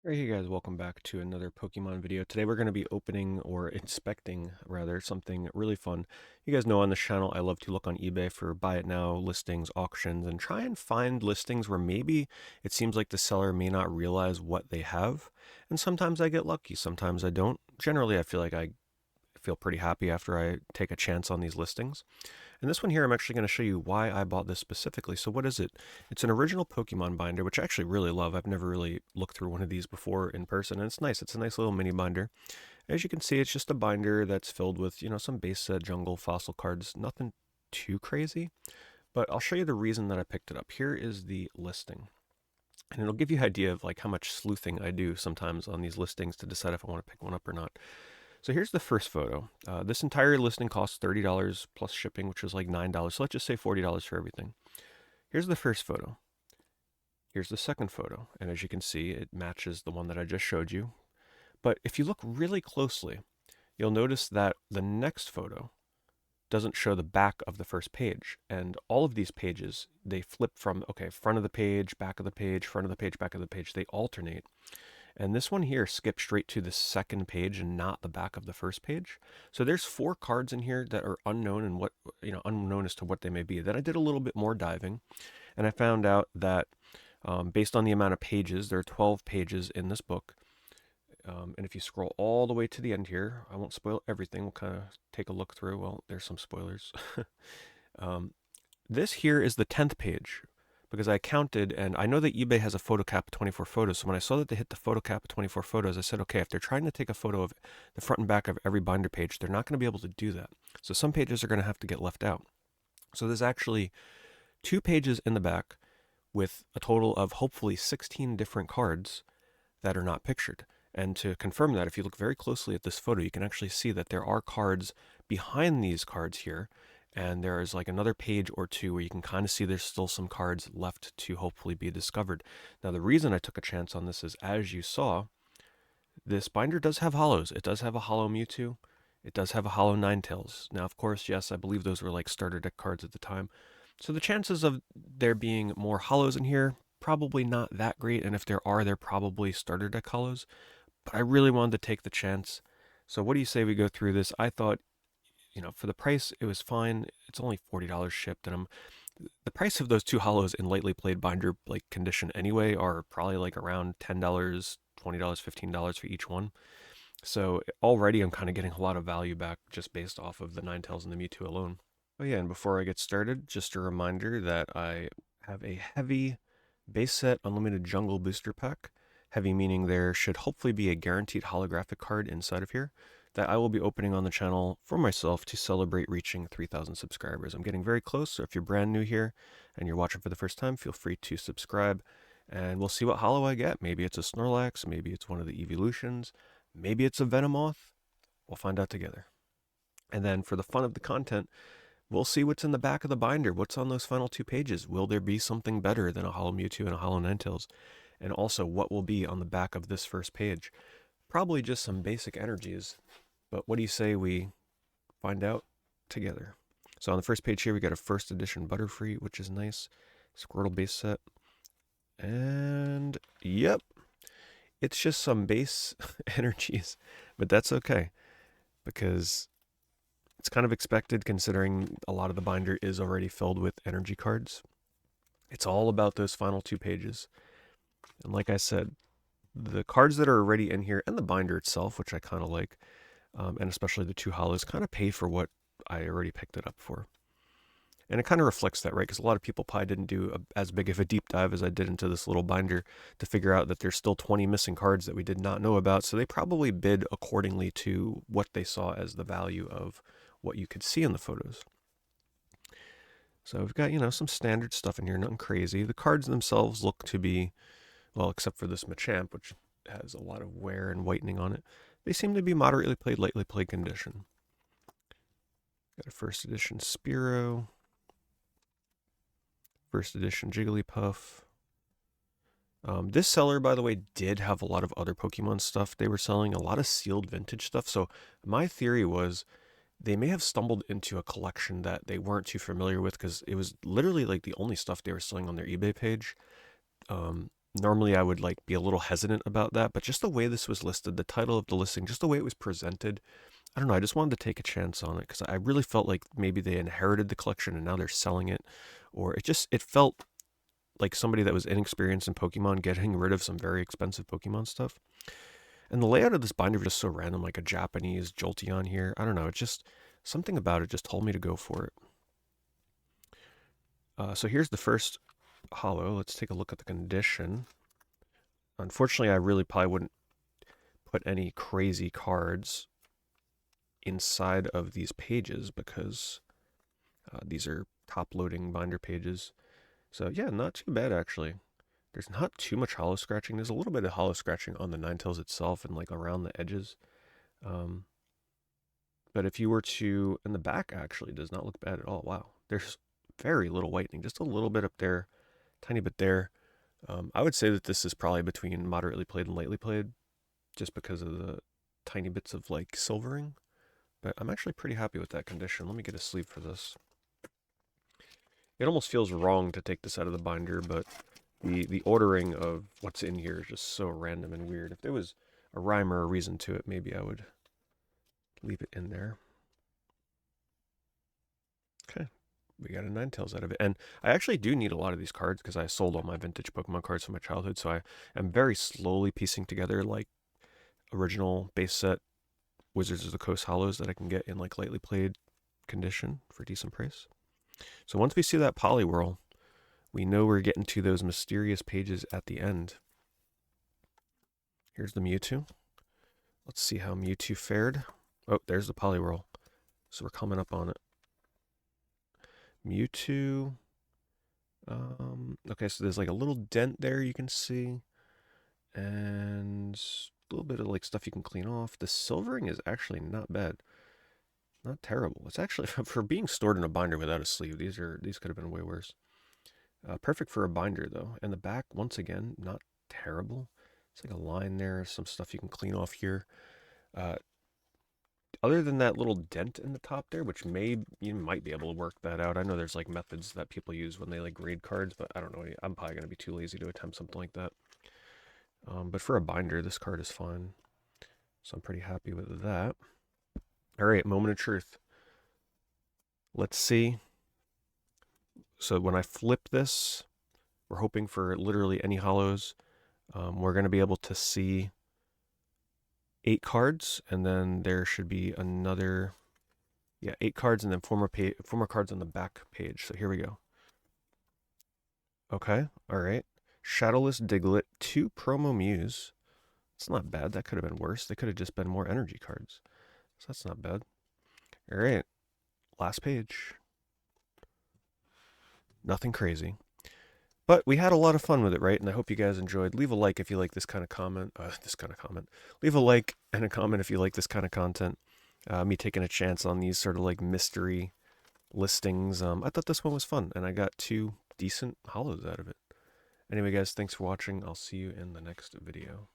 Alright, hey guys, welcome back to another Pokemon video. Today we're going to be opening, or inspecting rather, something really fun. You guys know on this channel I love to look on eBay for buy it now listings, auctions, and try and find listings where maybe it seems like the seller may not realize what they have. And sometimes I get lucky, sometimes I don't. Generally, I feel like I feel pretty happy after I take a chance on these listings. And this one here, I'm actually going to show you why I bought this specifically. So what is it? It's an original Pokemon binder, which I actually really love. I've never really looked through one of these before in person, and it's nice. It's a nice little mini binder. As you can see, it's just a binder that's filled with, some base set jungle fossil cards. Nothing too crazy, but I'll show you the reason that I picked it up. Here is the listing. And it'll give you an idea of like how much sleuthing I do sometimes on these listings to decide if I want to pick one up or not. So here's the first photo. This entire listing costs $30 plus shipping, which is like $9. So let's just say $40 for everything. Here's the first photo. Here's the second photo. And as you can see, it matches the one that I just showed you. But if you look really closely, you'll notice that the next photo doesn't show the back of the first page. And all of these pages, they flip from, okay, front of the page, back of the page, front of the page, back of the page. They alternate. And this one here skips straight to the second page and not the back of the first page. So there's 4 cards in here that are unknown and unknown as to what they may be. Then I did a little bit more diving, and I found out that based on the amount of pages, there are 12 pages in this book. And if you scroll all the way to the end here, I won't spoil everything. We'll kind of take a look through. Well, there's some spoilers. This here is the 10th page, because I counted, and I know that eBay has a photo cap of 24 photos. So when I saw that they hit the photo cap of 24 photos, I said, okay, if they're trying to take a photo of the front and back of every binder page, they're not going to be able to do that. So some pages are going to have to get left out. So there's actually 2 pages in the back with a total of hopefully 16 different cards that are not pictured. And to confirm that, if you look very closely at this photo, you can actually see that there are cards behind these cards here. And there is like another page or two where you can kind of see there's still some cards left to hopefully be discovered. Now, the reason I took a chance on this is, as you saw, this binder does have hollows. It does have a hollow Mewtwo. It does have a hollow Ninetales. Now, of course, yes, I believe those were like starter deck cards at the time. So the chances of there being more hollows in here, probably not that great. And if there are, they're probably starter deck hollows. But I really wanted to take the chance. So what do you say we go through this? I thought, for the price, it was fine. It's only $40 shipped, and the price of those 2 hollows in lightly played binder like condition anyway are probably like around $10, $20, $15 for each one. So already I'm kind of getting a lot of value back just based off of the Ninetales and the Mewtwo alone. Oh yeah, and before I get started, just a reminder that I have a heavy base set unlimited jungle booster pack. Heavy meaning there should hopefully be a guaranteed holographic card inside of here that I will be opening on the channel for myself to celebrate reaching 3,000 subscribers. I'm getting very close, so if you're brand new here and you're watching for the first time, feel free to subscribe, and we'll see what holo I get. Maybe it's a Snorlax, maybe it's one of the evolutions, maybe it's a Venomoth. We'll find out together. And then for the fun of the content, we'll see what's in the back of the binder. What's on those final 2 pages? Will there be something better than a hollow Mewtwo and a hollow Ninetales? And also, what will be on the back of this first page? Probably just some basic energies. But what do you say we find out together? So on the first page here, we got a first edition Butterfree, which is nice. Squirtle base set. And yep, it's just some base energies. But that's okay, because it's kind of expected considering a lot of the binder is already filled with energy cards. It's all about those final 2 pages. And like I said, the cards that are already in here and the binder itself, which I kind of like, and especially the 2 hollows, kind of pay for what I already picked it up for. And it kind of reflects that, right? Because a lot of people probably didn't do as big of a deep dive as I did into this little binder to figure out that there's still 20 missing cards that we did not know about. So they probably bid accordingly to what they saw as the value of what you could see in the photos. So we've got, some standard stuff in here, nothing crazy. The cards themselves look to be, well, except for this Machamp, which has a lot of wear and whitening on it, they seem to be moderately played, lightly played condition. Got a first edition Spearow, first edition Jigglypuff. This seller, by the way, did have a lot of other Pokemon stuff they were selling, a lot of sealed vintage stuff. So my theory was they may have stumbled into a collection that they weren't too familiar with, because it was literally like the only stuff they were selling on their eBay page. Normally I would like be a little hesitant about that, but just the way this was listed, the title of the listing, just the way it was presented, I don't know, I just wanted to take a chance on it because I really felt like maybe they inherited the collection and now they're selling it, or it felt like somebody that was inexperienced in Pokemon getting rid of some very expensive Pokemon stuff. And the layout of this binder was just so random, like a Japanese Jolteon here. I don't know, it just, something about it just told me to go for it. So here's the first holo. Let's take a look at the condition. Unfortunately, I really probably wouldn't put any crazy cards inside of these pages because these are top-loading binder pages. So yeah, not too bad actually. There's not too much hollow scratching. There's a little bit of hollow scratching on the Ninetales itself and like around the edges. But if you were to, and the back actually does not look bad at all. Wow, there's very little whitening, just a little bit up there, tiny bit there. I would say that this is probably between moderately played and lightly played, just because of the tiny bits of like silvering. But I'm actually pretty happy with that condition. Let me get a sleeve for this. It almost feels wrong to take this out of the binder, but the ordering of what's in here is just so random and weird. If there was a rhyme or a reason to it, maybe I would leave it in there. Okay, we got a Ninetales out of it. And I actually do need a lot of these cards because I sold all my vintage Pokemon cards from my childhood, so I am very slowly piecing together like original base set Wizards of the Coast holos that I can get in like lightly played condition for decent price. So once we see that Poliwhirl, we know we're getting to those mysterious pages at the end. Here's the Mewtwo. Let's see how Mewtwo fared. Oh, there's the Poliwhirl. So we're coming up on it. Mewtwo. Okay, so there's like a little dent there you can see. And a little bit of like stuff you can clean off. The silvering is actually not bad. Not terrible. It's actually, for being stored in a binder without a sleeve, these could have been way worse. Perfect for a binder though. And the back, once again, not terrible. It's like a line there, some stuff you can clean off here. Other than that little dent in the top there, which you might be able to work that out. I know there's like methods that people use when they like grade cards, but I don't know. I'm probably gonna be too lazy to attempt something like that. But for a binder, this card is fine. So I'm pretty happy with that. All right, moment of truth. Let's see. So when I flip this, we're hoping for literally any hollows. We're going to be able to see 8 cards, and then there should be another, 8 cards, and then former cards on the back page. So here we go. Okay, all right. Shadowless Diglett, 2 promo Mews. It's not bad. That could have been worse. They could have just been more energy cards. So that's not bad. All right, last page. Nothing crazy. But we had a lot of fun with it, right? And I hope you guys enjoyed. Leave a like if you like this kind of comment. Leave a like and a comment if you like this kind of content. Me taking a chance on these sort of like mystery listings. I thought this one was fun, and I got 2 decent holos out of it. Anyway, guys, thanks for watching. I'll see you in the next video.